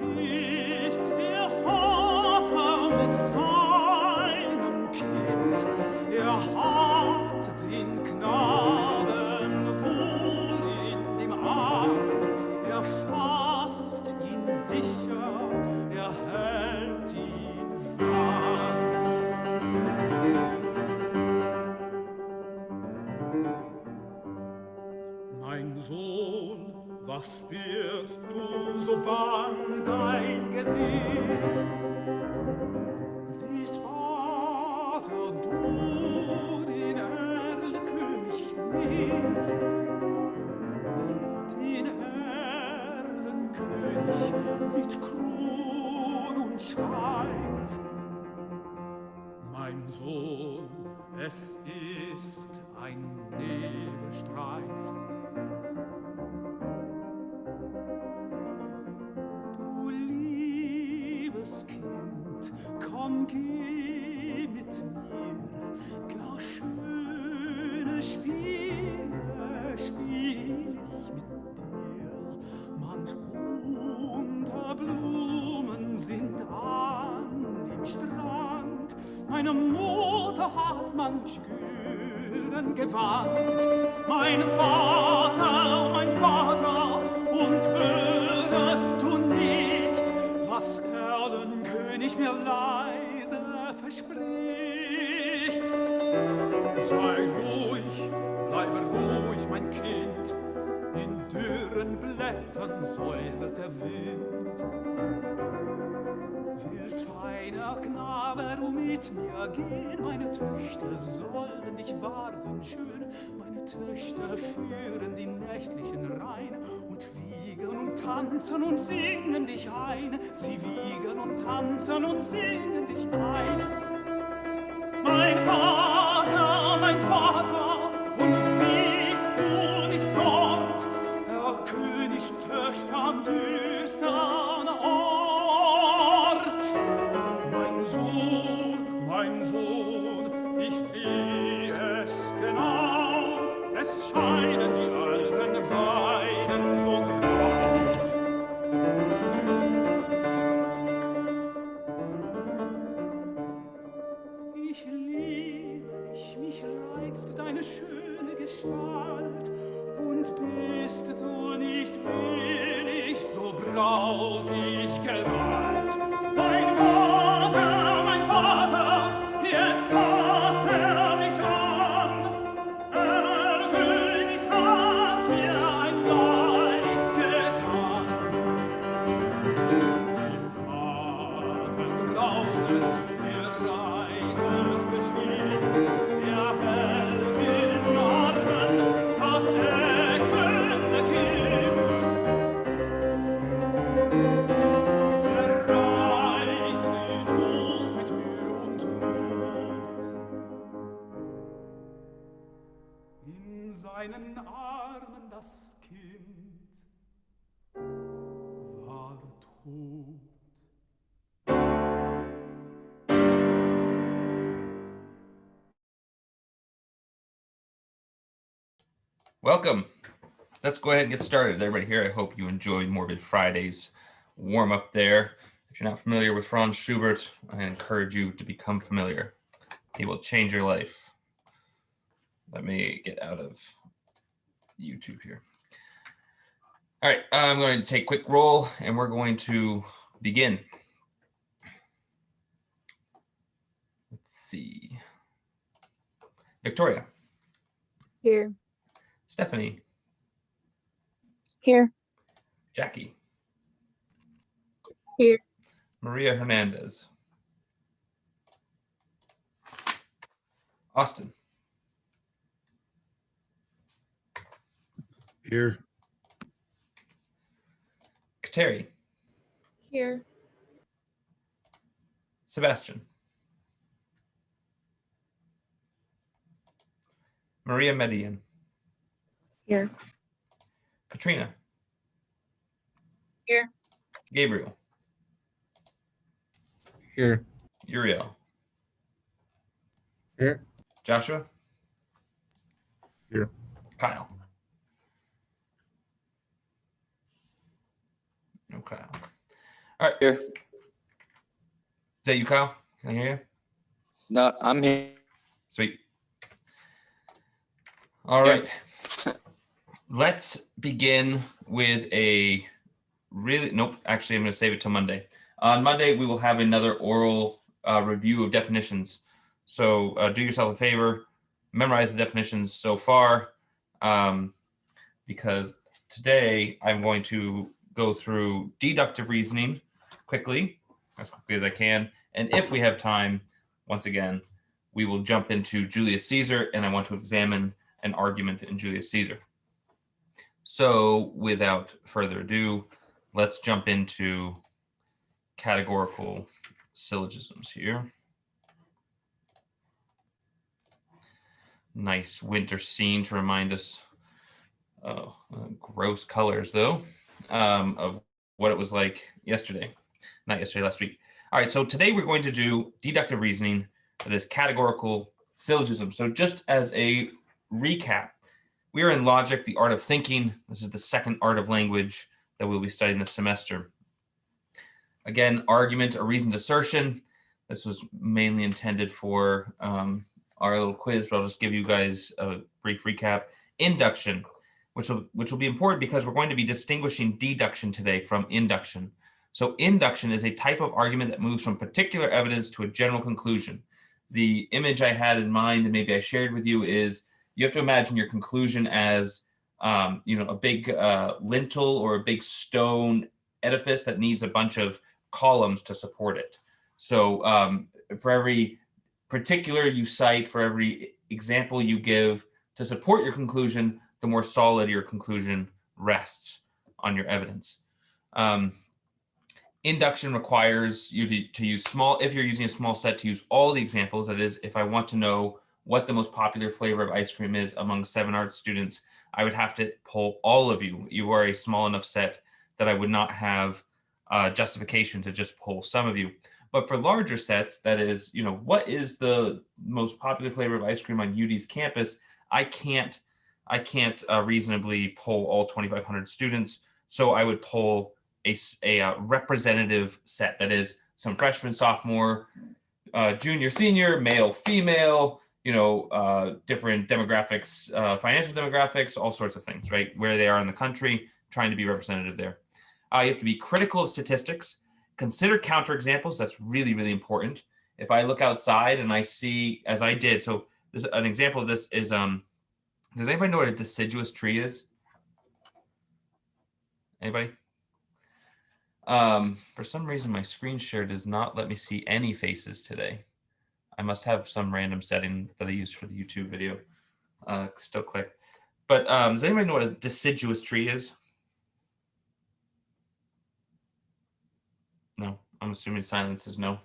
ist der Vater mit seinem Kind. Er hat den Knaben wohl in dem Arm. Er fasst ihn sicher, er hält ihn warm. Mein Sohn, was birgst du so bang dein Gesicht? Siehst, Vater, du den Erlkönig nicht? Den Erlenkönig mit Kron und Schweif. Mein Sohn, es ist ein Nebelstreif. Du liebes Kind, komm, geh mit mir, gar schöne Spiele spiel ich mit dir. Manch bunter Blumen sind an dem Strand, meine Mutter hat manch gülden Gewand. Mein Vater, und hörst du nicht, was Erlenkönig mir leise verspricht? Sei ruhig, bleibe ruhig, mein Kind, in dürren Blättern säuselt der Wind. Willst, feiner Knabe, du mit mir gehen? Meine Töchter sollen dich warten schön. Meine Töchter führen die nächtlichen Rhein und wiegen und tanzen und singen dich ein. Sie wiegen und tanzen und singen dich ein. Mein Vater, und siehst du nicht dort, Königstöchter am düstern Ort? Mein Sohn, ich seh es genau, es scheinen die alten Weiden so grau. Ich liebe dich, mich reizt deine schöne Gestalt, und bist du nicht willig, so braut ich Gewalt. Mein Vater, jetzt fasst mich an. König hat mir ein Leid getan. Dem Vater grauset's, reitet geschwind, hält in Armen das ächzende Kind. Erreicht den Hof mit Mühe und Not. In seinen Armen das Kind war tot. Welcome. Let's go ahead and get started. Everybody here, I hope you enjoyed Morbid Friday's warm up there. If you're not familiar with Franz Schubert, I encourage you to become familiar. He will change your life. Let me get out of YouTube here. All right, I'm going to take a quick roll and we're going to begin. Let's see. Victoria. Here. Stephanie. Here. Jackie. Here. Maria Hernandez. Austin. Here. Kateri. Here. Sebastian. Maria Median. Here. Katrina. Here. Gabriel. Here. Uriel. Here. Joshua. Here. Kyle. No Kyle. All right. Here. Is that you, Kyle? Can I hear you? No, I'm here. Sweet. All right. Let's begin with a actually, I'm going to save it till Monday. On Monday, we will have another oral review of definitions. So do yourself a favor, memorize the definitions so far, because today I'm going to go through deductive reasoning quickly, as quickly as I can. And if we have time, once again, we will jump into Julius Caesar, and I want to examine an argument in Julius Caesar. So without further ado, let's jump into categorical syllogisms here. Nice winter scene to remind us, gross colors though, of what it was like yesterday. Not yesterday, last week. All right, so today we're going to do deductive reasoning for this categorical syllogism. So just as a recap, we are in logic, the art of thinking. This is the second art of language that we'll be studying this semester. Again, argument, a reasoned assertion. This was mainly intended for our little quiz, but I'll just give you guys a brief recap. Induction, which will be important because we're going to be distinguishing deduction today from induction. So induction is a type of argument that moves from particular evidence to a general conclusion. The image I had in mind, and maybe I shared with you, is you have to imagine your conclusion as a big lintel or a big stone edifice that needs a bunch of columns to support it. So for every particular you cite, for every example you give to support your conclusion, the more solid your conclusion rests on your evidence. Induction requires you to use if you're using a small set, to use all the examples. That is, if I want to know what the most popular flavor of ice cream is among 7 art students, I would have to poll all of you. You are a small enough set that I would not have justification to just poll some of you. But for larger sets, that is, what is the most popular flavor of ice cream on UD's campus? I can't reasonably poll all 2,500 students. So I would poll a representative set. That is, some freshman, sophomore, junior, senior, male, female, different demographics, financial demographics, all sorts of things, right? Where they are in the country, trying to be representative there. You have to be critical of statistics. Consider counterexamples. That's really, really important. If I look outside and I see, as I did, so an example of this is, does anybody know what a deciduous tree is? Anybody? For some reason, my screen share does not let me see any faces today. I must have some random setting that I use for the YouTube video. Still click. But does anybody know what a deciduous tree is? No, I'm assuming silence is no.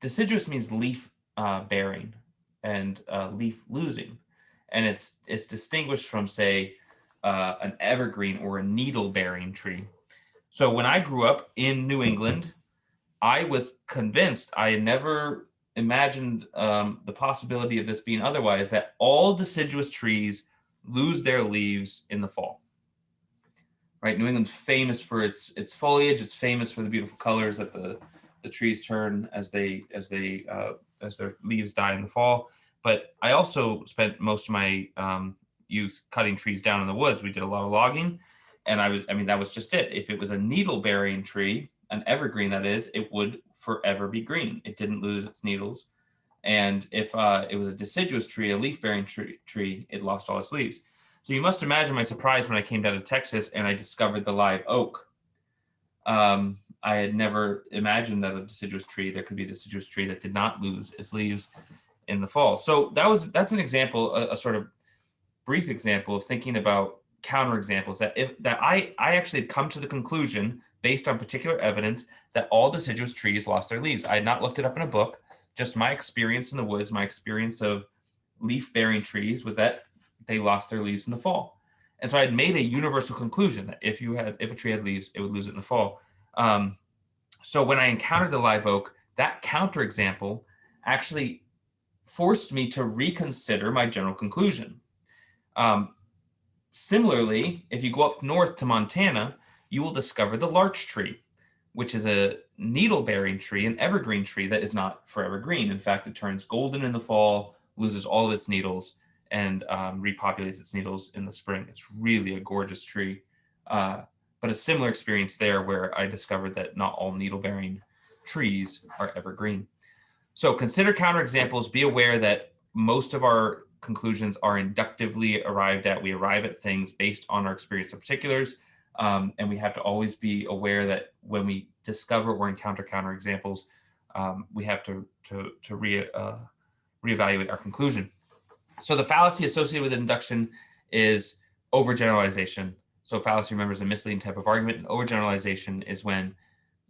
Deciduous means leaf bearing and leaf losing. And it's distinguished from, say, an evergreen or a needle bearing tree. So when I grew up in New England, I was convinced, I had never imagined the possibility of this being otherwise, that all deciduous trees lose their leaves in the fall. Right? New England's famous for its foliage. It's famous for the beautiful colors that the trees turn as their leaves die in the fall. But I also spent most of my youth cutting trees down in the woods. We did a lot of logging, and that was just it. If it was a needle-bearing tree, an evergreen that is, it would forever be green. It didn't lose its needles. And if it was a deciduous tree, a leaf-bearing tree, it lost all its leaves. So you must imagine my surprise when I came down to Texas and I discovered the live oak. I had never imagined that there could be a deciduous tree that did not lose its leaves in the fall. So that's an example, a sort of brief example of thinking about counterexamples that I actually come to the conclusion, based on particular evidence, that all deciduous trees lost their leaves. I had not looked it up in a book. Just my experience in the woods, my experience of leaf-bearing trees was that they lost their leaves in the fall. And so I had made a universal conclusion that if a tree had leaves, it would lose it in the fall. So when I encountered the live oak, that counterexample actually forced me to reconsider my general conclusion. Similarly, if you go up north to Montana, you will discover the larch tree. which is a needle-bearing tree, an evergreen tree that is not forever green. In fact, it turns golden in the fall, loses all of its needles, and repopulates its needles in the spring. It's really a gorgeous tree. But a similar experience there where I discovered that not all needle-bearing trees are evergreen. So consider counterexamples. Be aware that most of our conclusions are inductively arrived at. We arrive at things based on our experience of particulars. And we have to always be aware that when we discover or encounter counterexamples, we have to reevaluate our conclusion. So the fallacy associated with induction is overgeneralization. So fallacy, remember, is a misleading type of argument. And overgeneralization is when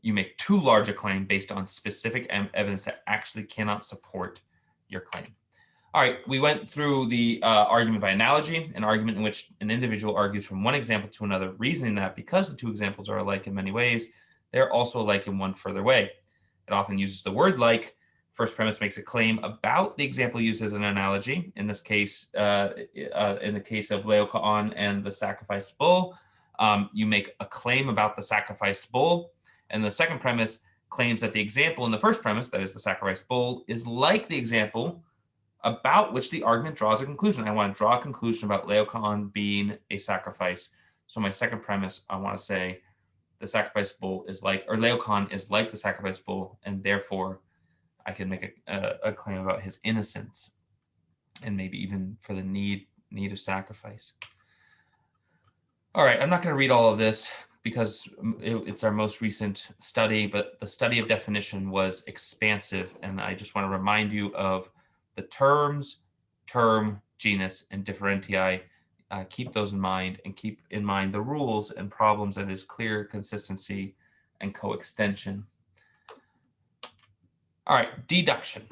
you make too large a claim based on specific evidence that actually cannot support your claim. All right, we went through the argument by analogy, an argument in which an individual argues from one example to another, reasoning that because the two examples are alike in many ways, they're also alike in one further way. It often uses the word like. First premise makes a claim about the example used as an analogy. In this case, in the case of Laocoon and the sacrificed bull, you make a claim about the sacrificed bull. And the second premise claims that the example in the first premise, that is the sacrificed bull, is like the example about which the argument draws a conclusion. I want to draw a conclusion about Laocoon being a sacrifice. So my second premise, I want to say the sacrificed bull is like, or Laocoon is like the sacrificed bull, and therefore I can make a claim about his innocence and maybe even for the need of sacrifice. All right, I'm not going to read all of this because it's our most recent study, but the study of definition was expansive, and I just want to remind you of the terms, term, genus, and differentiae. Keep those in mind, and keep in mind the rules and problems that is clear consistency and coextension. All right, deduction.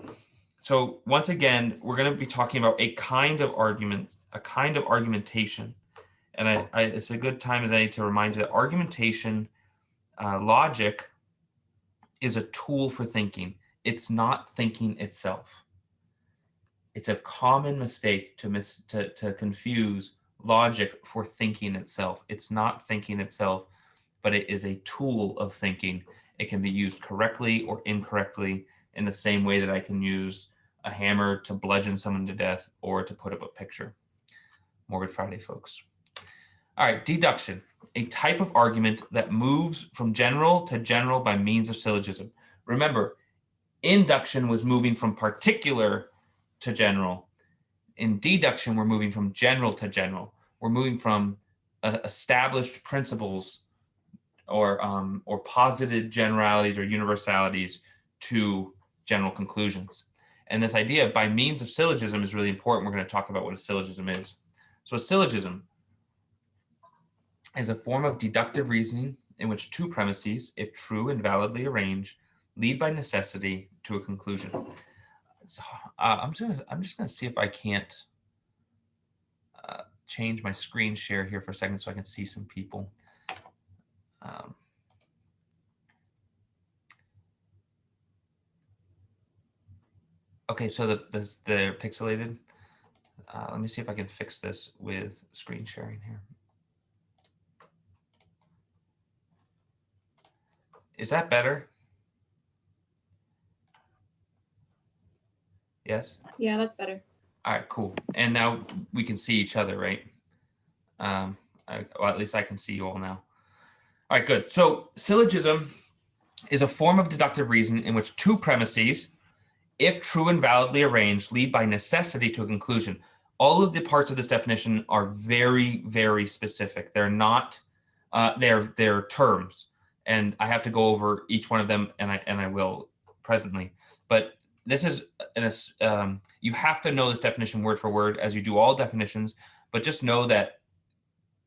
So once again, we're going to be talking about a kind of argument, a kind of argumentation. And it's a good time as any to remind you that argumentation, logic, is a tool for thinking. It's not thinking itself. It's a common mistake to confuse logic for thinking itself. It's not thinking itself, but it is a tool of thinking. It can be used correctly or incorrectly in the same way that I can use a hammer to bludgeon someone to death or to put up a picture. Morbid Friday, folks. All right, deduction, a type of argument that moves from general to general by means of syllogism. Remember, induction was moving from particular to general. In deduction, we're moving from general to general. We're moving from established principles or posited generalities or universalities to general conclusions. And this idea of by means of syllogism is really important. We're going to talk about what a syllogism is. So a syllogism is a form of deductive reasoning in which two premises, if true and validly arranged, lead by necessity to a conclusion. So, I'm just going to see if I can't change my screen share here for a second so I can see some people. Okay, so they're pixelated. Let me see if I can fix this with screen sharing here. Is that better? Yes? Yeah, that's better. All right, cool. And now we can see each other, right? Well, at least I can see you all now. All right, good. So syllogism is a form of deductive reasoning in which two premises, if true and validly arranged, lead by necessity to a conclusion. All of the parts of this definition are very, very specific. They're not, they're terms. And I have to go over each one of them, and I will presently. But this is, you have to know this definition word for word as you do all definitions, but just know that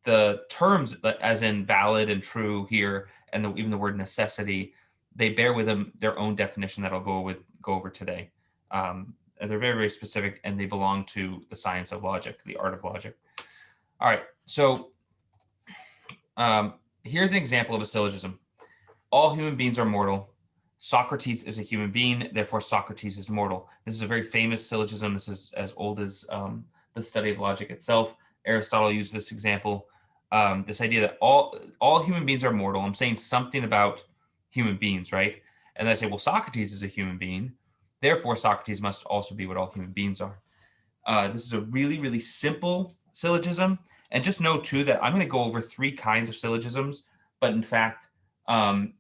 the terms, as in valid and true here, and even the word necessity, they bear with them their own definition that I'll go over today. They're very, very specific, and they belong to the science of logic, the art of logic. All right, so here's an example of a syllogism. All human beings are mortal. Socrates is a human being, therefore Socrates is mortal. This is a very famous syllogism. This is as old as the study of logic itself. Aristotle used this example, this idea that all human beings are mortal. I'm saying something about human beings, right? And I say, well, Socrates is a human being. Therefore, Socrates must also be what all human beings are. This is a really, really simple syllogism. And just know, too, that I'm going to go over 3 kinds of syllogisms. But in fact,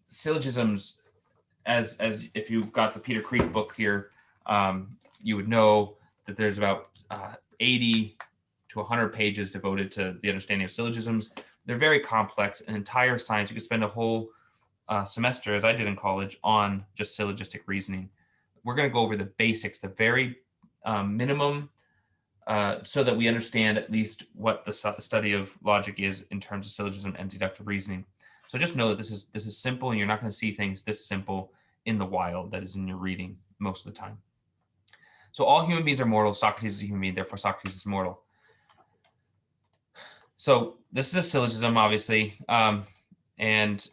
syllogisms, as if you've got the Peter Creek book here, you would know that there's about 80 to 100 pages devoted to the understanding of syllogisms. They're very complex, an entire science. You could spend a whole semester, as I did in college, on just syllogistic reasoning. We're going to go over the basics, the very minimum, so that we understand at least what the study of logic is in terms of syllogism and deductive reasoning. So just know that this is simple, and you're not going to see things this simple in the wild, that is in your reading most of the time. So all human beings are mortal. Socrates is a human being, therefore Socrates is mortal. So this is a syllogism, obviously, and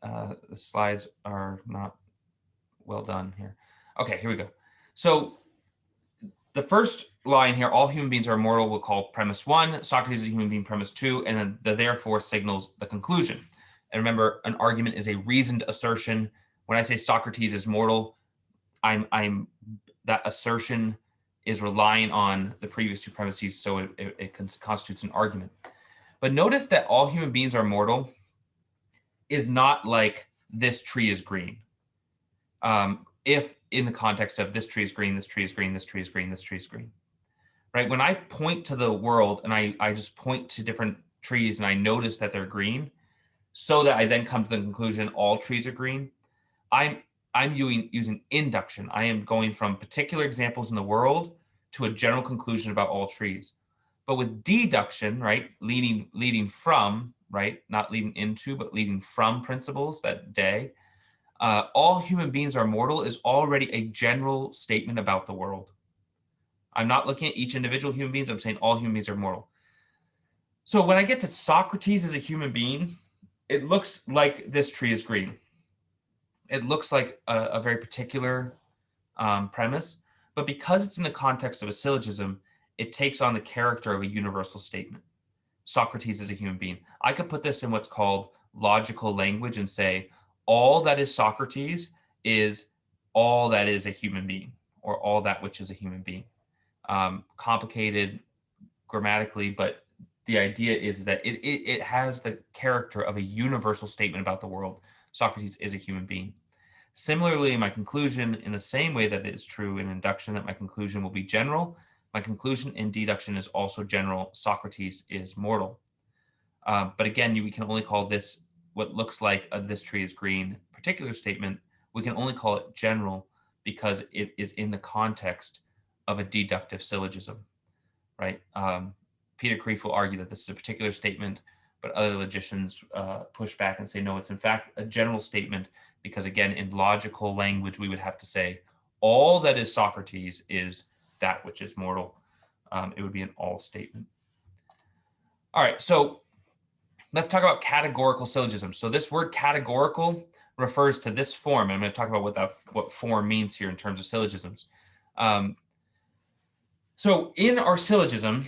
the slides are not well done here. Okay, here we go. So the first line here, all human beings are immortal, we'll call premise 1. Socrates is a human being, premise 2, and then the therefore signals the conclusion. And remember, an argument is a reasoned assertion. When I say Socrates is mortal, I'm that assertion is relying on the previous 2 premises, so it constitutes an argument. But notice that all human beings are mortal is not like this tree is green. If in the context of this tree is green, this tree is green, this tree is green, this tree is green, right? When I point to the world and I just point to different trees and I notice that they're green, so that I then come to the conclusion all trees are green, I'm using induction. I am going from particular examples in the world to a general conclusion about all trees. But with deduction, right, leading from, right, not leading into, but leading from principles, that day, all human beings are mortal is already a general statement about the world. I'm not looking at each individual human beings. I'm saying all human beings are mortal. So when I get to Socrates as a human being, it looks like this tree is green. It looks like a very particular premise, but because it's in the context of a syllogism, it takes on the character of a universal statement. Socrates is a human being. I could put this in what's called logical language and say, all that is Socrates is all that is a human being, or all that which is a human being. Complicated grammatically, but the idea is that it has the character of a universal statement about the world. Socrates is a human being. Similarly, my conclusion, in the same way that it is true in induction that my conclusion will be general, my conclusion in deduction is also general. Socrates is mortal. But again, we can only call this what looks like this tree is green particular statement. We can only call it general because it is in the context of a deductive syllogism, right? Peter Creek will argue that this is a particular statement, but other logicians push back and say, no, it's in fact a general statement because, again, in logical language, we would have to say all that is Socrates is that which is mortal. It would be an all statement. All right, so let's talk about categorical syllogisms. So this word categorical refers to this form. And I'm going to talk about what form means here in terms of syllogisms. So in our syllogism,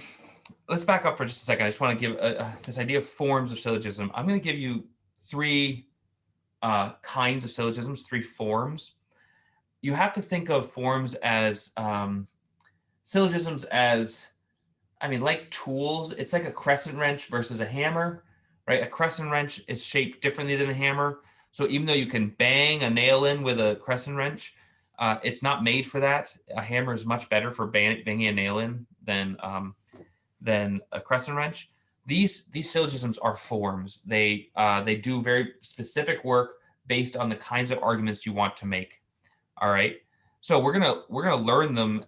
let's back up for just a second. I just want to give this idea of forms of syllogism. I'm going to give you 3 kinds of syllogisms, 3 forms. You have to think of forms as syllogisms as, like tools. It's like a crescent wrench versus a hammer, right? A crescent wrench is shaped differently than a hammer. So even though you can bang a nail in with a crescent wrench, it's not made for that. A hammer is much better for banging a nail in than a crescent wrench. These syllogisms are forms. They do very specific work based on the kinds of arguments you want to make. All right. So we're gonna learn them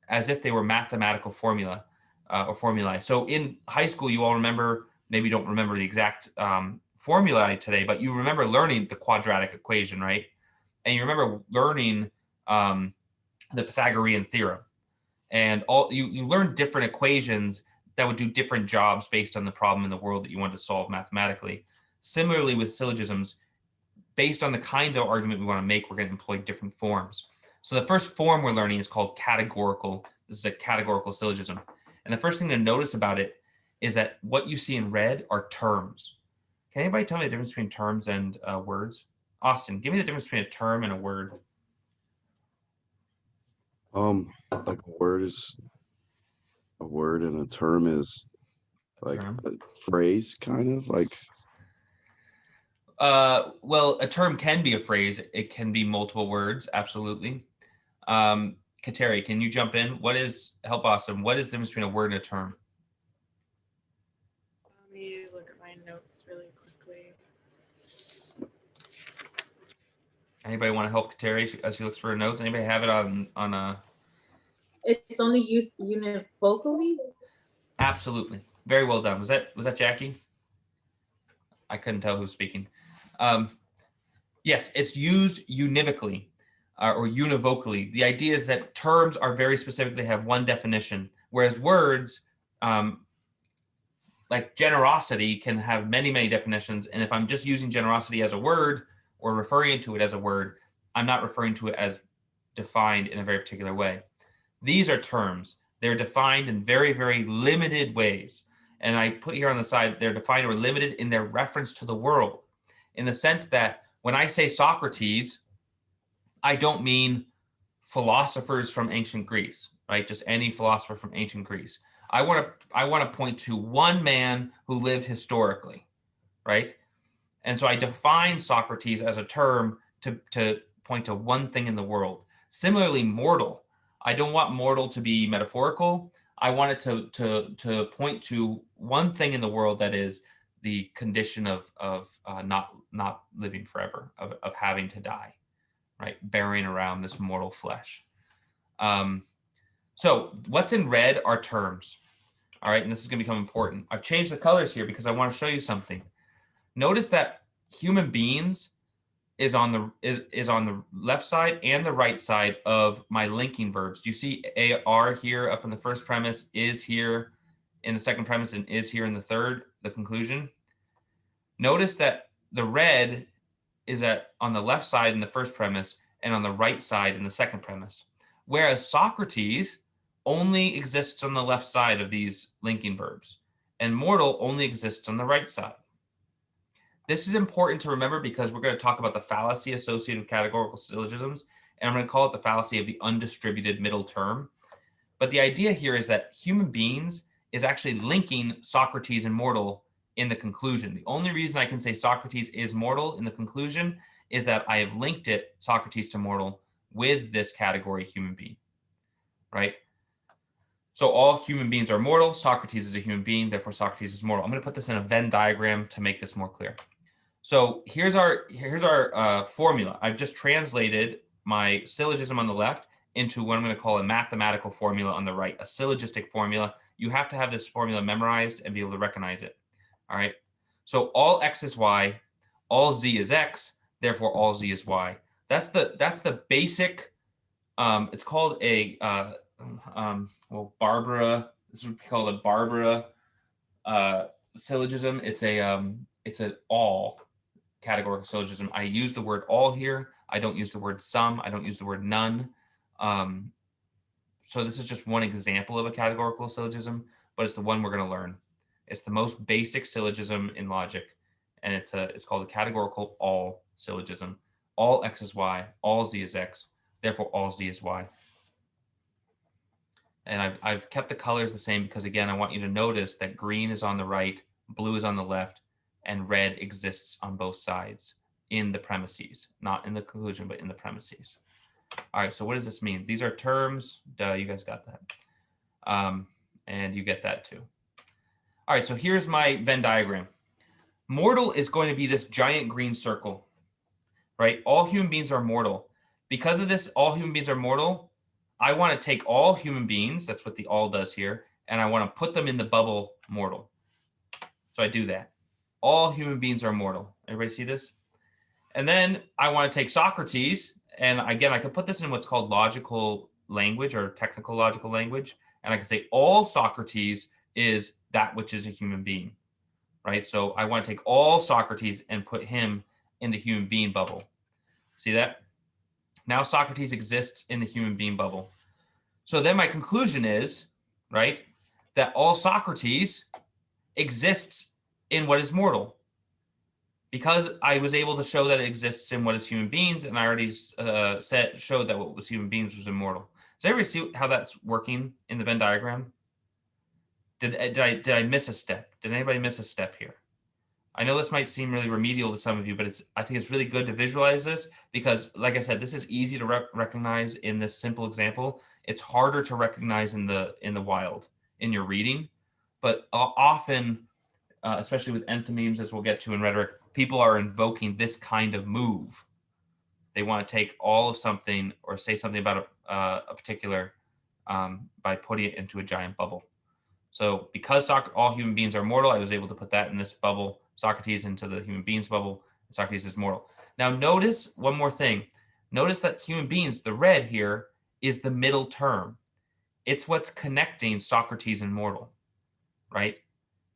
as if they were mathematical formula or formulae. So in high school, you all remember, maybe don't remember the exact formulae today, but you remember learning the quadratic equation, right? And you remember learning the Pythagorean theorem, and you learn different equations that would do different jobs based on the problem in the world that you want to solve mathematically. Similarly with syllogisms, based on the kind of argument we want to make, we're going to employ different forms. So the first form we're learning is called categorical. This is a categorical syllogism. And the first thing to notice about it is that what you see in red are terms. Can anybody tell me the difference between terms and words? Austin, give me the difference between a term and a word. Like a word and a term is like Term. a phrase, kind of like. Well, a term can be a phrase. It can be multiple words. Absolutely. Kateri, can you jump in? Help Austin. What is the difference between a word and a term? Let me look at my notes really quickly. Anybody want to help Kateri as she looks for her notes? Anybody have it on a? It's only used univocally. Absolutely. Very well done. Was that Jackie? I couldn't tell who's speaking. Yes, it's used univocally or univocally. The idea is that terms are very specific. They have one definition, whereas words, like generosity, can have many, many definitions. And if I'm just using generosity as a word or referring to it as a word, I'm not referring to it as defined in a very particular way. These are terms. They're defined in very, very limited ways. And I put here on the side, they're defined or limited in their reference to the world, in the sense that when I say Socrates, I don't mean philosophers from ancient Greece, right? Just any philosopher from ancient Greece. I want to point to one man who lived historically, right? And so I define Socrates as a term to point to one thing in the world. Similarly, mortal. I don't want mortal to be metaphorical. I want it to point to one thing in the world, that is the condition of not living forever, of having to die, right? Bearing around this mortal flesh. So what's in red are terms. All right, and this is going to become important. I've changed the colors here because I want to show you something. Notice that human beings is on the left side and the right side of my linking verbs. Do you see are here up in the first premise, is here in the second premise, and is here in the third, the conclusion? Notice that the red is on the left side in the first premise and on the right side in the second premise. Whereas Socrates only exists on the left side of these linking verbs, and mortal only exists on the right side. This is important to remember because we're going to talk about the fallacy associated with categorical syllogisms, and I'm going to call it the fallacy of the undistributed middle term. But the idea here is that human beings is actually linking Socrates and mortal in the conclusion. The only reason I can say Socrates is mortal in the conclusion is that I have linked it, Socrates to mortal, with this category human being, right? So all human beings are mortal. Socrates is a human being, therefore Socrates is mortal. I'm going to put this in a Venn diagram to make this more clear. So here's our formula. I've just translated my syllogism on the left into what I'm going to call a mathematical formula on the right, a syllogistic formula. You have to have this formula memorized and be able to recognize it. All right. So all x is y, all z is x, therefore all z is y. That's the basic. It's called a Barbara. This would be called a Barbara syllogism. It's an all categorical syllogism. I use the word all here. I don't use the word some. I don't use the word none. So this is just one example of a categorical syllogism, but it's the one we're going to learn. It's the most basic syllogism in logic, and it's called a categorical all syllogism. All x is y, all z is x, therefore all z is y. And I've kept the colors the same because, again, I want you to notice that green is on the right, blue is on the left, and red exists on both sides in the premises, not in the conclusion, but in the premises. All right, so what does this mean? These are terms. Duh, you guys got that. And you get that too. All right, so here's my Venn diagram. Mortal is going to be this giant green circle, right? All human beings are mortal. Because of this, all human beings are mortal, I want to take all human beings, that's what the all does here, and I want to put them in the bubble mortal. So I do that. All human beings are mortal. Everybody see this? And then I want to take Socrates, and again, I could put this in what's called logical language or technical logical language, and I can say all Socrates is that which is a human being, right? So I want to take all Socrates and put him in the human being bubble. See that? Now Socrates exists in the human being bubble. So then my conclusion is, right, that all Socrates exists in what is mortal. because I was able to show that it exists in what is human beings, and I already showed that what was human beings was immortal. Does everybody see how that's working in the Venn diagram? Did I miss a step? Did anybody miss a step here? I know this might seem really remedial to some of you, but I think it's really good to visualize this because, like I said, this is easy to recognize in this simple example. It's harder to recognize in the wild, in your reading, but often, especially with enthymemes, as we'll get to in rhetoric, people are invoking this kind of move. They want to take all of something or say something about a particular by putting it into a giant bubble. So because all human beings are mortal, I was able to put that in this bubble, Socrates into the human beings bubble, and Socrates is mortal. Now notice one more thing. Notice that human beings, the red here, is the middle term. It's what's connecting Socrates and mortal, right?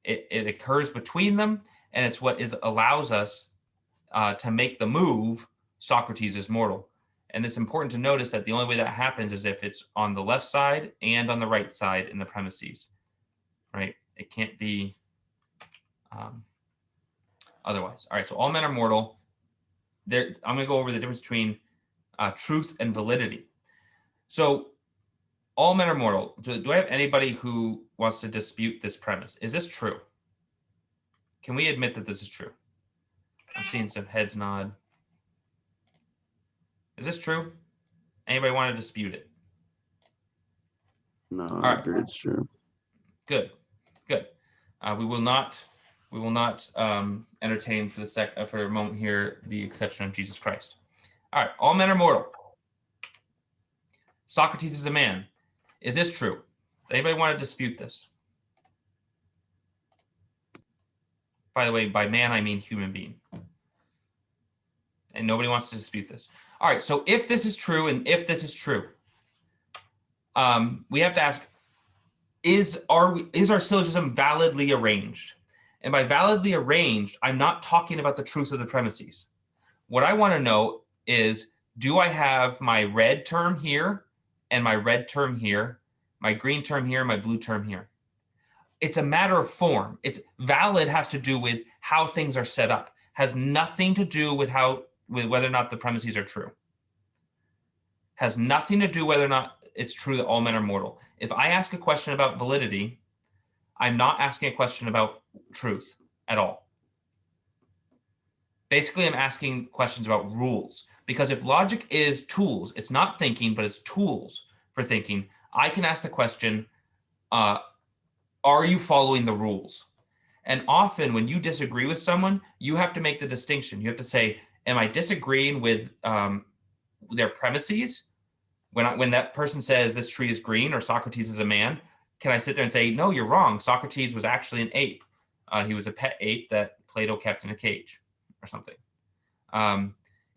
It occurs between them, and it's what allows us to make the move, Socrates is mortal. And it's important to notice that the only way that happens is if it's on the left side and on the right side in the premises, right? It can't be otherwise. All right, so all men are mortal. I'm going to go over the difference between truth and validity. So all men are mortal. Do I have anybody who wants to dispute this premise? Is this true? Can we admit that this is true? I'm seeing some heads nod. Is this true? Anybody want to dispute it? No, All I right. agree it's true. Good. We will not entertain for a moment here the exception of Jesus Christ. All right, all men are mortal. Socrates is a man. Is this true? Does anybody want to dispute this? By the way, by man I mean human being. And nobody wants to dispute this. All right, so if this is true and if this is true, we have to ask, is our syllogism validly arranged? And by validly arranged, I'm not talking about the truth of the premises. What I want to know is, do I have my red term here and my red term here, my green term here, my blue term here? It's a matter of form. It's valid has to do with how things are set up, has nothing to do with whether or not the premises are true. Has nothing to do whether or not it's true that all men are mortal. If I ask a question about validity, I'm not asking a question about truth at all. Basically, I'm asking questions about rules, because if logic is tools, it's not thinking, but it's tools for thinking. I can ask the question, are you following the rules? And often when you disagree with someone, you have to make the distinction. You have to say, am I disagreeing with their premises? When that person says this tree is green or Socrates is a man, can I sit there and say, no, you're wrong. Socrates was actually an ape. He was a pet ape that Plato kept in a cage or something.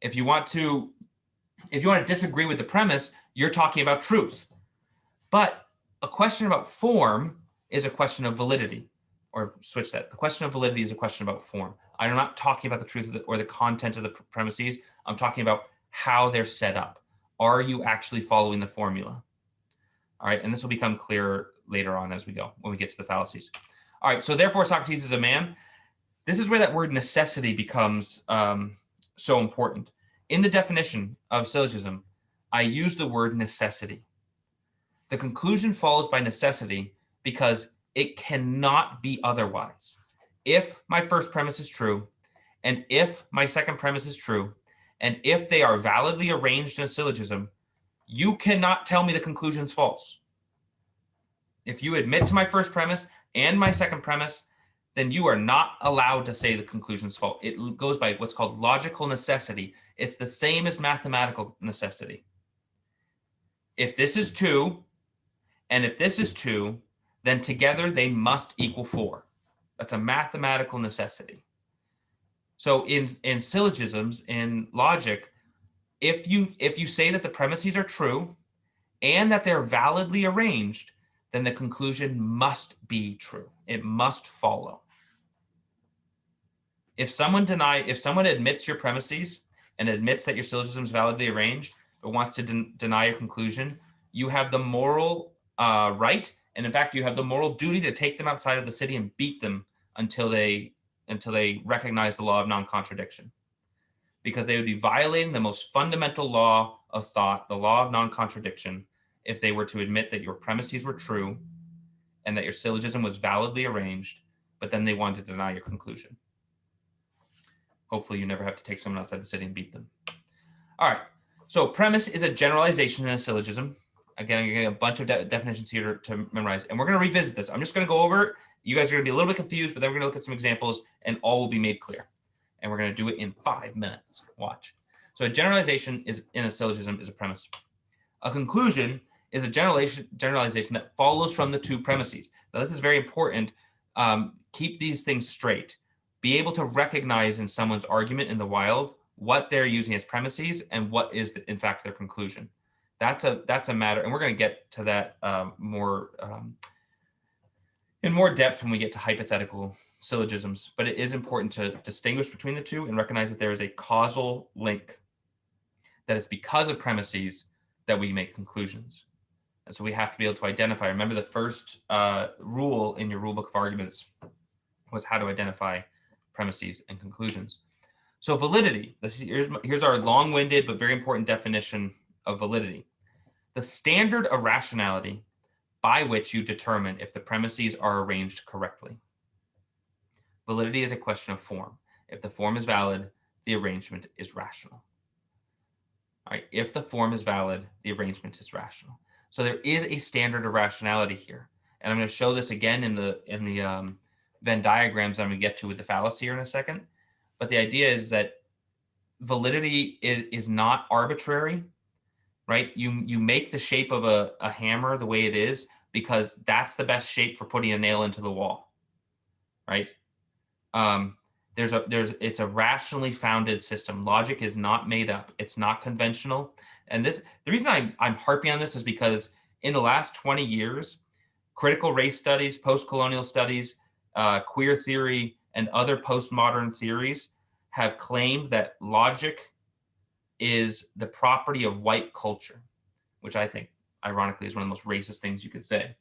If you want to disagree with the premise, you're talking about truth. But a question about form is a question of validity, or switch that. The question of validity is a question about form. I'm not talking about the truth or the content of the premises. I'm talking about how they're set up. Are you actually following the formula? All right, and this will become clearer later on as we go, when we get to the fallacies. All right, so therefore Socrates is a man. This is where that word necessity becomes so important. In the definition of syllogism, I use the word necessity. The conclusion follows by necessity because it cannot be otherwise. If my first premise is true, and if my second premise is true, and if they are validly arranged in a syllogism, you cannot tell me the conclusion is false. If you admit to my first premise and my second premise, then you are not allowed to say the conclusion is false. It goes by what's called logical necessity. It's the same as mathematical necessity. If this is 2, and if this is 2, then together they must equal 4. That's a mathematical necessity. So in syllogisms, in logic, if you say that the premises are true and that they're validly arranged, then the conclusion must be true. It must follow. If someone admits your premises and admits that your syllogism is validly arranged, but wants to deny your conclusion, you have the moral right, and in fact, you have the moral duty to take them outside of the city and beat them until they recognize the law of non-contradiction, because they would be violating the most fundamental law of thought, the law of non-contradiction, if they were to admit that your premises were true and that your syllogism was validly arranged, but then they wanted to deny your conclusion. Hopefully you never have to take someone outside the city and beat them. All right, so premise is a generalization in a syllogism. Again, you're getting a bunch of definitions here to memorize, and we're going to revisit this. I'm just going to go over it. You guys are going to be a little bit confused, but then we're going to look at some examples, and all will be made clear. And we're going to do it in 5 minutes. Watch. So a generalization is in a syllogism is a premise. A conclusion is a generalization that follows from the two premises. Now, this is very important. Keep these things straight. Be able to recognize in someone's argument in the wild what they're using as premises and what is, in fact, their conclusion. That's a matter, and we're going to get to that in more depth when we get to hypothetical syllogisms. But it is important to distinguish between the two and recognize that there is a causal link, that it's because of premises that we make conclusions. And so we have to be able to identify. Remember, the first rule in your rule book of arguments was how to identify premises and conclusions. So validity, here's our long-winded but very important definition of validity. The standard of rationality by which you determine if the premises are arranged correctly. Validity is a question of form. If the form is valid, the arrangement is rational. All right, if the form is valid, the arrangement is rational. So there is a standard of rationality here. And I'm going to show this again in the Venn diagrams I'm going to get to with the fallacy here in a second. But the idea is that validity is not arbitrary, right? You make the shape of a hammer the way it is because that's the best shape for putting a nail into the wall, right? It's a rationally founded system. Logic is not made up. It's not conventional. And the reason I'm harping on this is because in the last 20 years, critical race studies, post-colonial studies, queer theory, and other postmodern theories have claimed that logic is the property of white culture, which I think, ironically, is one of the most racist things you could say.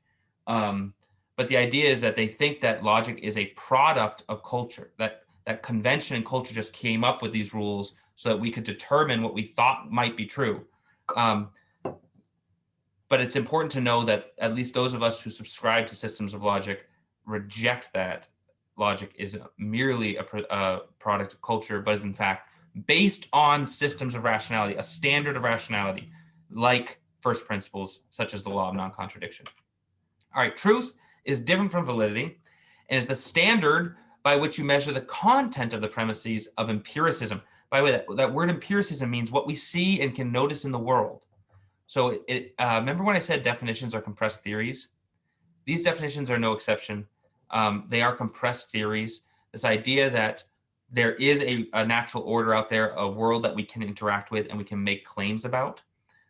But the idea is that they think that logic is a product of culture, that convention and culture just came up with these rules so that we could determine what we thought might be true. But it's important to know that at least those of us who subscribe to systems of logic reject that logic is merely a product of culture, but is in fact based on systems of rationality, a standard of rationality, like first principles, such as the law of non-contradiction. All right, truth is different from validity and is the standard by which you measure the content of the premises of empiricism. By the way, that word empiricism means what we see and can notice in the world. So remember when I said definitions are compressed theories? These definitions are no exception. They are compressed theories. This idea that there is a natural order out there, a world that we can interact with and we can make claims about.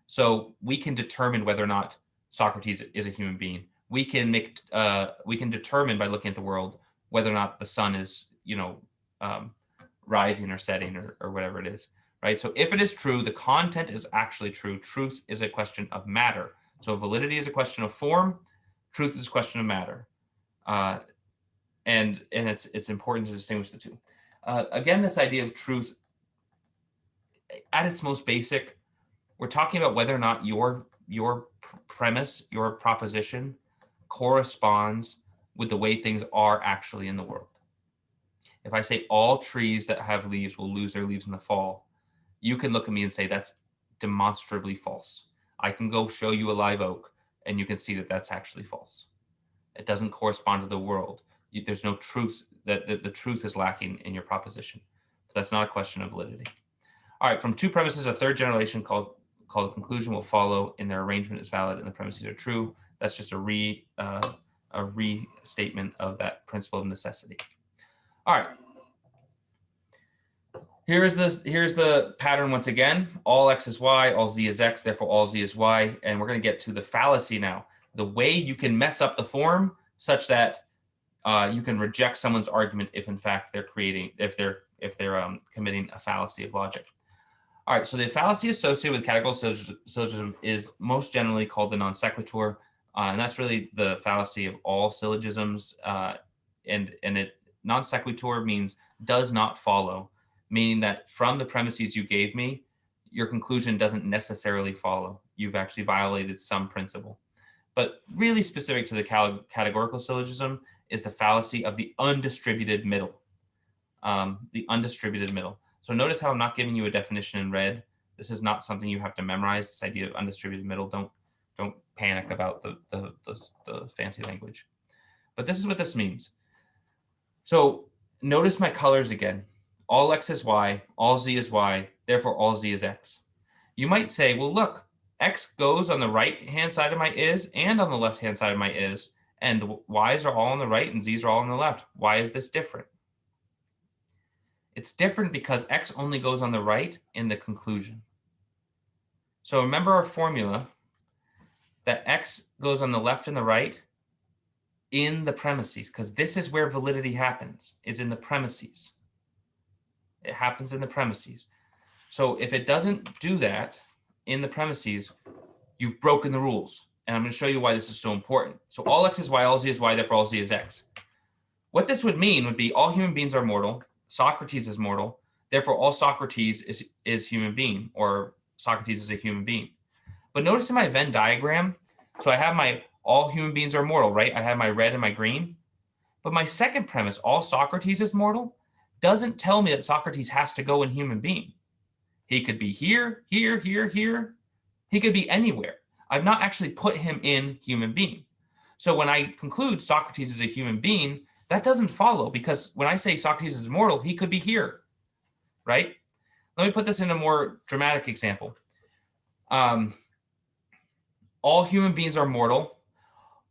So we can determine whether or not Socrates is a human being. We can determine by looking at the world whether or not the sun is, rising or setting or whatever it is, right? So if it is true, the content is actually true. Truth is a question of matter. So validity is a question of form. Truth is a question of matter. And it's important to distinguish the two. Again, this idea of truth, at its most basic, we're talking about whether or not your premise, your proposition, corresponds with the way things are actually in the world. If I say all trees that have leaves will lose their leaves in the fall, you can look at me and say that's demonstrably false. I can go show you a live oak and you can see that that's actually false. It doesn't correspond to the world. There's no truth, that the truth is lacking in your proposition. So that's not a question of validity. All right, from two premises, a third generation called a conclusion will follow and their arrangement is valid and the premises are true. That's just a restatement of that principle of necessity. All right. Here's the pattern once again. All x is y, all z is x, therefore all z is y. And we're going to get to the fallacy now. The way you can mess up the form such that you can reject someone's argument if in fact they're committing a fallacy of logic. All right, so the fallacy associated with categorical syllogism is most generally called the non sequitur, and that's really the fallacy of all syllogisms. And Non sequitur means does not follow, meaning that from the premises you gave me, your conclusion doesn't necessarily follow. You've actually violated some principle. But really specific to the categorical syllogism is the fallacy of the undistributed middle. The undistributed middle. So notice how I'm not giving you a definition in red. This is not something you have to memorize, this idea of undistributed middle. Don't panic about the fancy language. But this is what this means. So notice my colors again. All x is y, all z is y, therefore all z is x. You might say, well, look, x goes on the right-hand side of my is and on the left-hand side of my is, and y's are all on the right and z's are all on the left. Why is this different? It's different because x only goes on the right in the conclusion. So remember our formula that x goes on the left and the right in the premises, because this is where validity happens, is in the premises. It happens in the premises. So if it doesn't do that in the premises, you've broken the rules. And I'm going to show you why this is so important. So all x is y, all z is y, therefore all z is x. What this would mean would be all human beings are mortal, Socrates is mortal, therefore all Socrates is human being, or Socrates is a human being. But notice in my Venn diagram, so I have my all human beings are mortal, right? I have my red and my green. But my second premise, all Socrates is mortal, doesn't tell me that Socrates has to go in human being. He could be here, here, here, here. He could be anywhere. I've not actually put him in human being. So when I conclude Socrates is a human being, that doesn't follow, because when I say Socrates is mortal, he could be here, right? Let me put this in a more dramatic example. All human beings are mortal.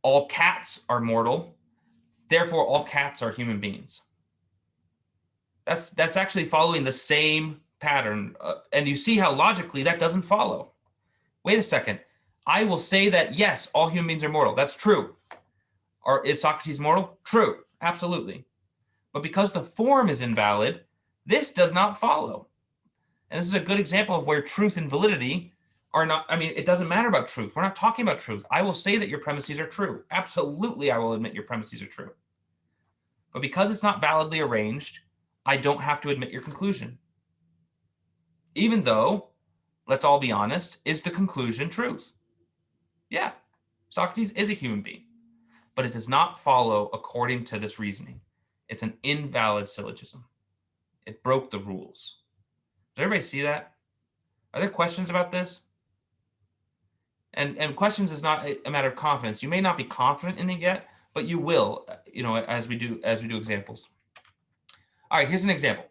All cats are mortal. Therefore, all cats are human beings. That's actually following the same pattern. And you see how logically that doesn't follow. Wait a second. I will say that, yes, all human beings are mortal. That's true. Or is Socrates mortal? True. Absolutely. But because the form is invalid, this does not follow. And this is a good example of where truth and validity are not, I mean, it doesn't matter about truth. We're not talking about truth. I will say that your premises are true. Absolutely, I will admit your premises are true. But because it's not validly arranged, I don't have to admit your conclusion. Even though, let's all be honest, is the conclusion truth? Yeah, Socrates is a human being, but it does not follow according to this reasoning. It's an invalid syllogism. It broke the rules. Does everybody see that? Are there questions about this? And questions is not a matter of confidence. You may not be confident in it yet, but you will, as we do examples. All right, here's an example.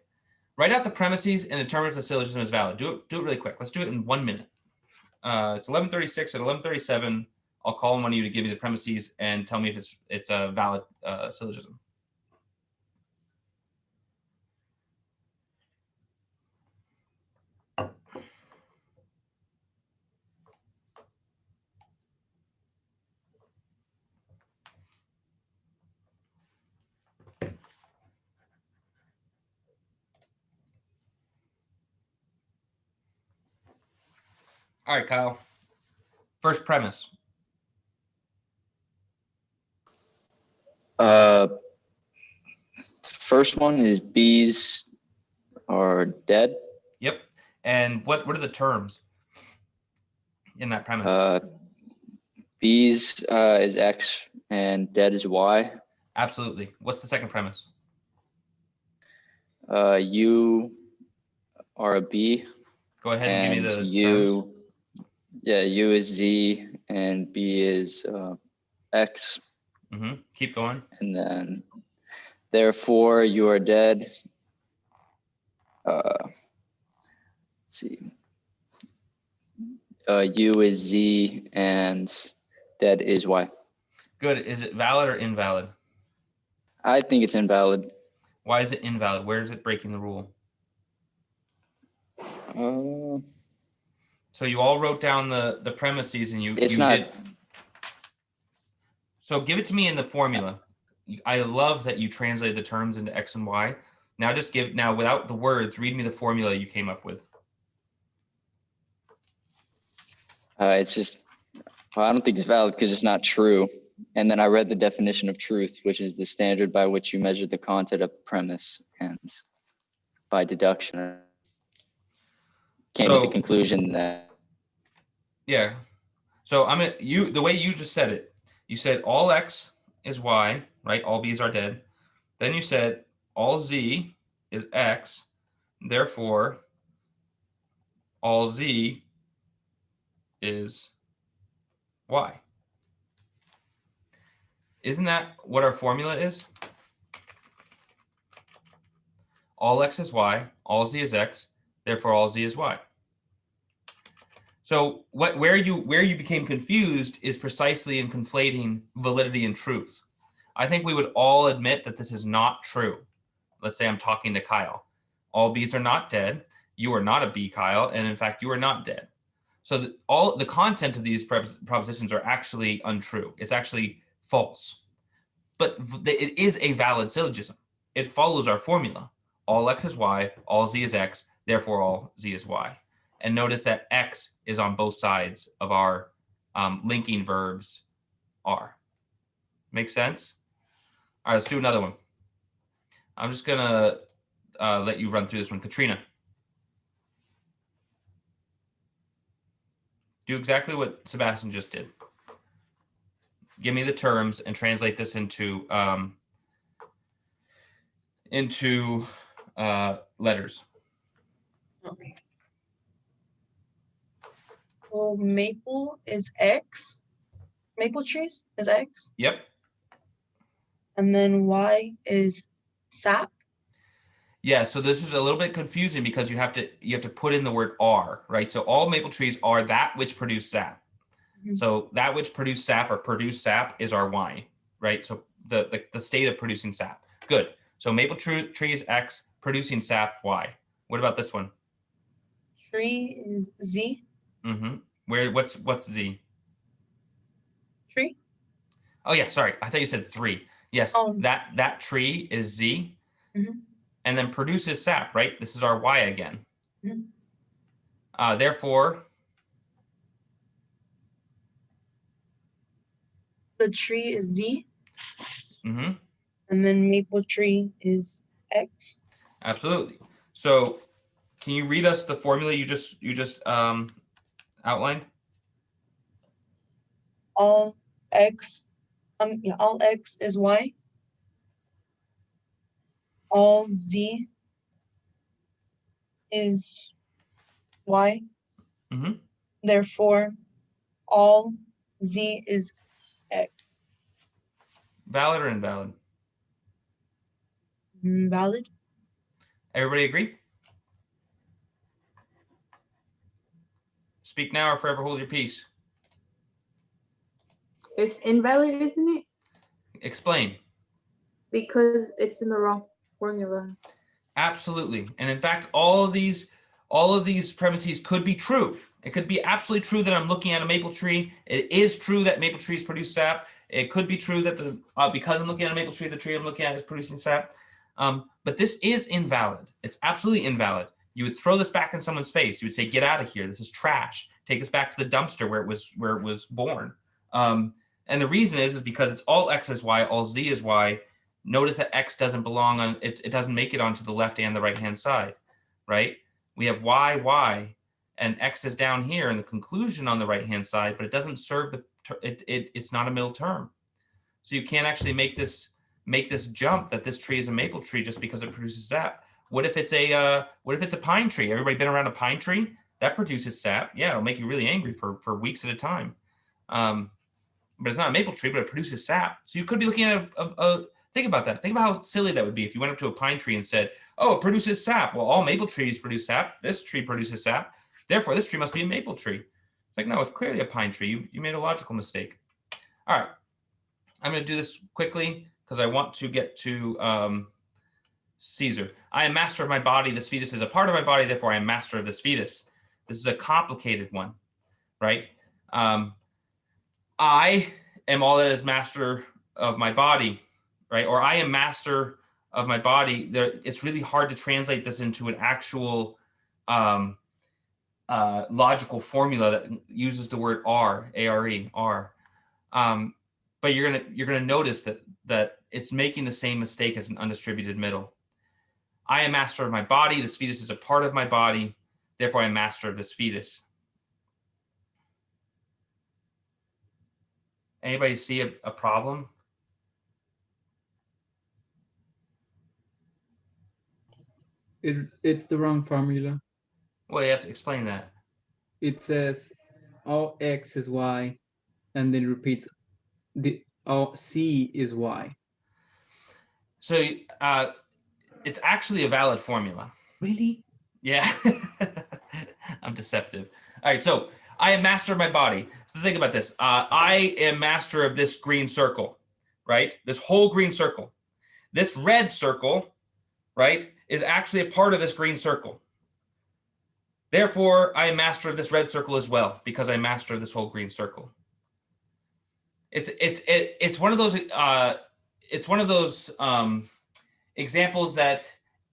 Write out the premises and determine if the syllogism is valid. Do it really quick. Let's do it in 1 minute. It's 11:36. At 11:37, I'll call on one of you to give me the premises and tell me if it's a valid syllogism. All right, Kyle. First premise. First one is bees are dead. Yep. And what are the terms in that premise? Bees is X and dead is Y. Absolutely. What's the second premise? You are a bee. Go ahead and give me the you, terms. Yeah, U is Z and B is X. Mm-hmm. Keep going. And then, therefore, you are dead. Let's see. U is Z and dead is Y. Good. Is it valid or invalid? I think it's invalid. Why is it invalid? Where is it breaking the rule? So you all wrote down the premises and you did. So give it to me in the formula. I love that you translate the terms into X and Y. Now without the words, read me the formula you came up with. It's just, I don't think it's valid because it's not true. And then I read the definition of truth, which is the standard by which you measure the content of a premise, and by deduction came to the So conclusion that yeah. So the way you just said it, you said all x is y, right? All b's are dead. Then you said all z is x, therefore all z is y. Isn't that what our formula is? All x is y, all z is x, therefore all z is y. So where you became confused is precisely in conflating validity and truth. I think we would all admit that this is not true. Let's say I'm talking to Kyle. All B's are not dead. You are not a B, Kyle, and in fact, you are not dead. So all the content of these propositions are actually untrue. It's actually false. But it is a valid syllogism. It follows our formula. All x is y, all z is x, therefore all z is y. And notice that x is on both sides of our linking verbs are. Make sense? All right, let's do another one. I'm just going to let you run through this one. Katrina. Do exactly what Sebastian just did. Give me the terms and translate this into letters. Okay. So maple is X. Maple trees is X. Yep. And then Y is sap. Yeah, so this is a little bit confusing because you have to put in the word are, right? So all maple trees are that which produce sap. Mm-hmm. So that which produce sap or produce sap is our Y, right? So the state of producing sap. Good. So maple tree is X, producing sap Y. What about this one? Tree is Z. Mm-hmm. What's Z? Tree. Oh yeah, sorry. I thought you said 3. Yes, that tree is Z. Mm-hmm. And then produces sap, right? This is our Y again. Mm-hmm. Therefore, the tree is Z. Mm-hmm. And then maple tree is X. Absolutely. So can you read us the formula you just outlined? All X is Y. All Z is Y. Mm-hmm. Therefore, all Z is X. Valid or invalid? Valid. Everybody agree? Speak now or forever hold your peace. It's invalid, isn't it? Explain. Because it's in the wrong formula. Absolutely. And in fact, all of these premises could be true. It could be absolutely true that I'm looking at a maple tree. It is true that maple trees produce sap. It could be true that because I'm looking at a maple tree, the tree I'm looking at is producing sap. But this is invalid. It's absolutely invalid. You would throw this back in someone's face. You would say, "Get out of here. This is trash. Take this back to the dumpster where it was born." And the reason is because it's all X is Y, all Z is Y. Notice that X doesn't belong on it. It doesn't make it onto the left and the right hand side, right? We have Y, Y, and X is down here in the conclusion on the right hand side, but it doesn't serve it's not a middle term. So you can't actually make this jump that this tree is a maple tree just because it produces sap. What if it's a pine tree? Everybody been around a pine tree? That produces sap. Yeah, it'll make you really angry for weeks at a time. But it's not a maple tree, but it produces sap. So you could be looking at think about that. Think about how silly that would be if you went up to a pine tree and said, "Oh, it produces sap." Well, all maple trees produce sap. This tree produces sap. Therefore, this tree must be a maple tree. It's like, no, it's clearly a pine tree. You made a logical mistake. All right. I'm going to do this quickly because I want to get to Caesar. I am master of my body. This fetus is a part of my body. Therefore, I am master of this fetus. This is a complicated one, right? I am all that is master of my body, right? Or I am master of my body. It's really hard to translate this into an actual logical formula that uses the word are, A-R-E, are. but you're gonna notice that it's making the same mistake as an undistributed middle. I am master of my body. This fetus is a part of my body. Therefore, I am master of this fetus. Anybody see a problem? It's the wrong formula. Well, you have to explain that. It says all x is y, and then repeats the all c is y. So it's actually a valid formula. Really? Yeah. I'm deceptive. All right, so I am master of my body. So think about this. I am master of this green circle, right? This whole green circle. This red circle, right, is actually a part of this green circle. Therefore, I am master of this red circle as well, because I'm master of this whole green circle. It's one of those examples that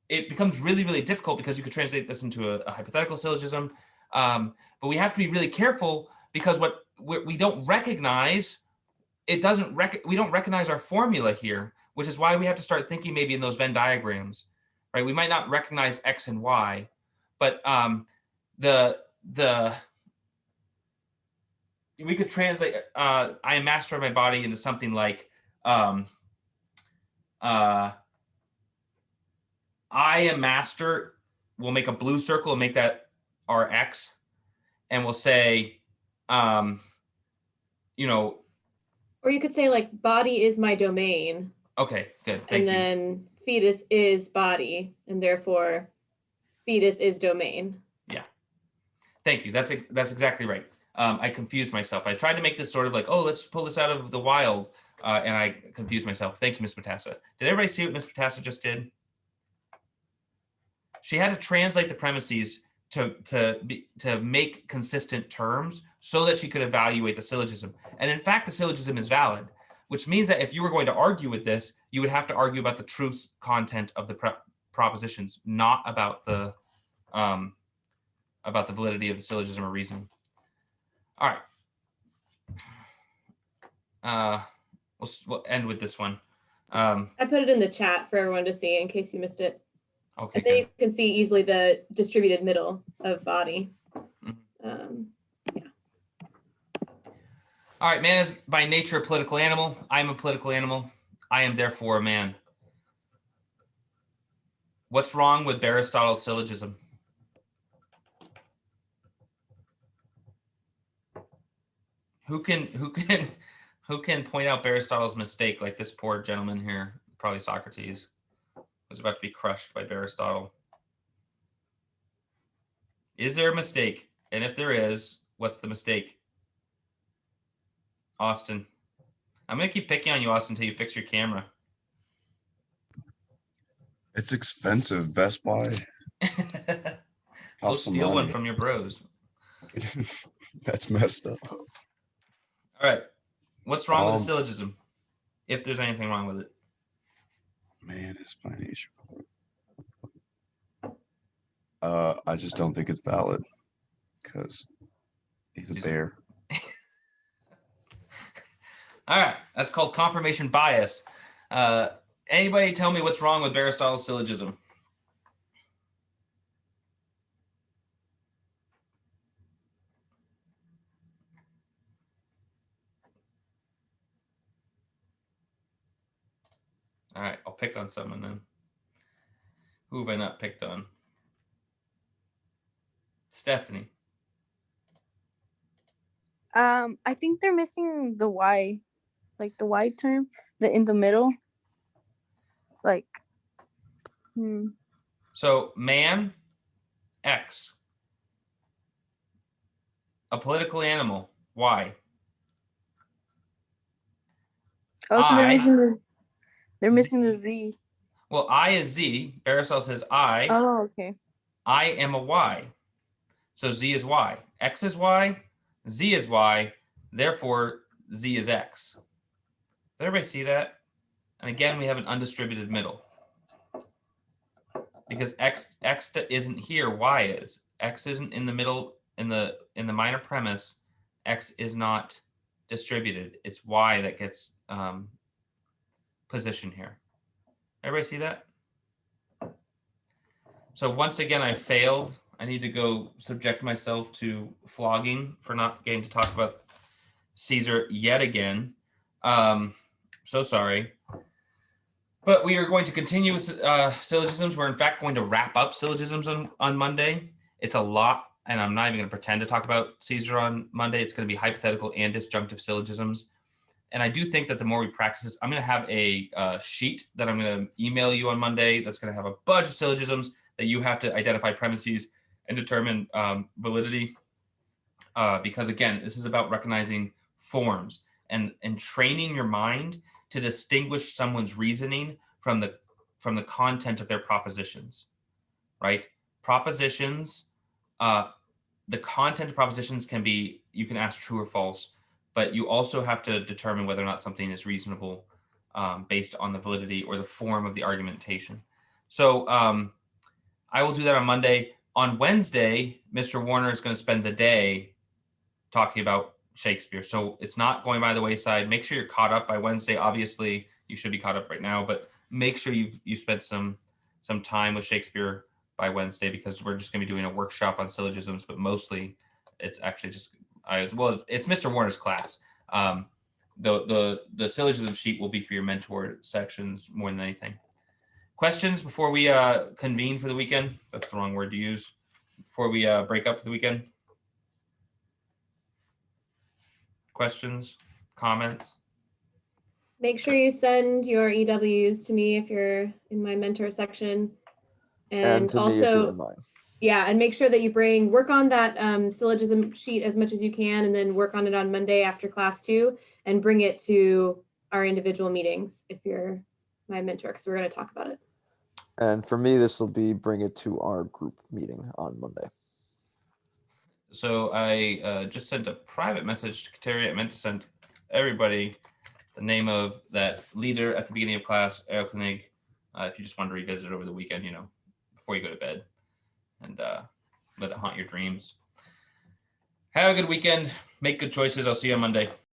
it becomes really, really difficult because you could translate this into a hypothetical syllogism. But we have to be really careful because what we don't recognize, we don't recognize our formula here, which is why we have to start thinking maybe in those Venn diagrams, right? We might not recognize X and Y, but we could translate I am master of my body into something like I am master. We'll make a blue circle and make that our X, and we'll say, Or you could say like body is my domain. Okay, good. Thank and you. then fetus is body, and therefore fetus is domain. Yeah. Thank you. That's exactly right. I confused myself. I tried to make this sort of like, oh, let's pull this out of the wild, and I confused myself. Thank you, Ms. Matassa. Did everybody see what Ms. Matassa just did? She had to translate the premises to make consistent terms so that she could evaluate the syllogism. And in fact, the syllogism is valid, which means that if you were going to argue with this, you would have to argue about the truth content of the propositions, not about the validity of the syllogism or reason. All right. We'll end with this one. I put it in the chat for everyone to see in case you missed it. Okay. And then you can see easily the distributed middle of body. Yeah. All right. Man is by nature a political animal. I am a political animal. I am therefore a man. What's wrong with Aristotle's syllogism? Who can point out Aristotle's mistake, like this poor gentleman here, probably Socrates, was about to be crushed by Aristotle? Is there a mistake? And if there is, what's the mistake? Austin. I'm going to keep picking on you, Austin, until you fix your camera. It's expensive. Best Buy. Go steal one from your bros. That's messed up. All right. What's wrong with the syllogism? If there's anything wrong with it. Man is by nature. I just don't think it's valid because he's a bear. All right. That's called confirmation bias. Anybody tell me what's wrong with Aristotle's syllogism? All right, I'll pick on someone then. Who have I not picked on? Stephanie. I think they're missing the Y, like the Y term, the in the middle. Like, So man, X. A political animal, Y. oh, so they're missing the Z. Well, I is Z. Aristotle says I. Oh, okay. I am a Y. So Z is Y. X is Y. Z is Y. Therefore, Z is X. Does everybody see that? And again, we have an undistributed middle. Because X isn't here, Y is. X isn't in the middle, in the minor premise. X is not distributed. It's y that gets positioned here. Everybody see that? So once again, I failed. I need to go subject myself to flogging for not getting to talk about Caesar yet again. So sorry. But we are going to continue with syllogisms. We're in fact going to wrap up syllogisms on Monday. It's a lot, and I'm not even going to pretend to talk about Caesar on Monday. It's going to be hypothetical and disjunctive syllogisms. And I do think that the more we practice this, I'm going to have a sheet that I'm going to email you on Monday that's going to have a bunch of syllogisms that you have to identify premises and determine validity. Because again, this is about recognizing forms and training your mind to distinguish someone's reasoning from the content of their propositions, right? Propositions, the content of propositions can be, you can ask true or false, but you also have to determine whether or not something is reasonable based on the validity or the form of the argumentation. So I will do that on Monday. On Wednesday, Mr. Warner is going to spend the day talking about Shakespeare. So it's not going by the wayside. Make sure you're caught up by Wednesday. Obviously, you should be caught up right now, but make sure you spent some time with Shakespeare by Wednesday, because we're just going to be doing a workshop on syllogisms, but mostly it's actually just it's Mr. Warner's class. The syllogism sheet will be for your mentor sections more than anything. Questions before we convene for the weekend? That's the wrong word to use. Before we break up for the weekend? Questions, comments? Make sure you send your EWs to me if you're in my mentor section. And to me if you're also, in mine. yeah, and make sure that you work on that syllogism sheet as much as you can, and then work on it on Monday after class too, and bring it to our individual meetings if you're my mentor, because we're going to talk about it. And for me, this will be bring it to our group meeting on Monday. So I just sent a private message to Kateri. I meant to send everybody the name of that leader at the beginning of class, Erlkönig. If you just want to revisit it over the weekend, before you go to bed, and let it haunt your dreams. Have a good weekend. Make good choices. I'll see you on Monday.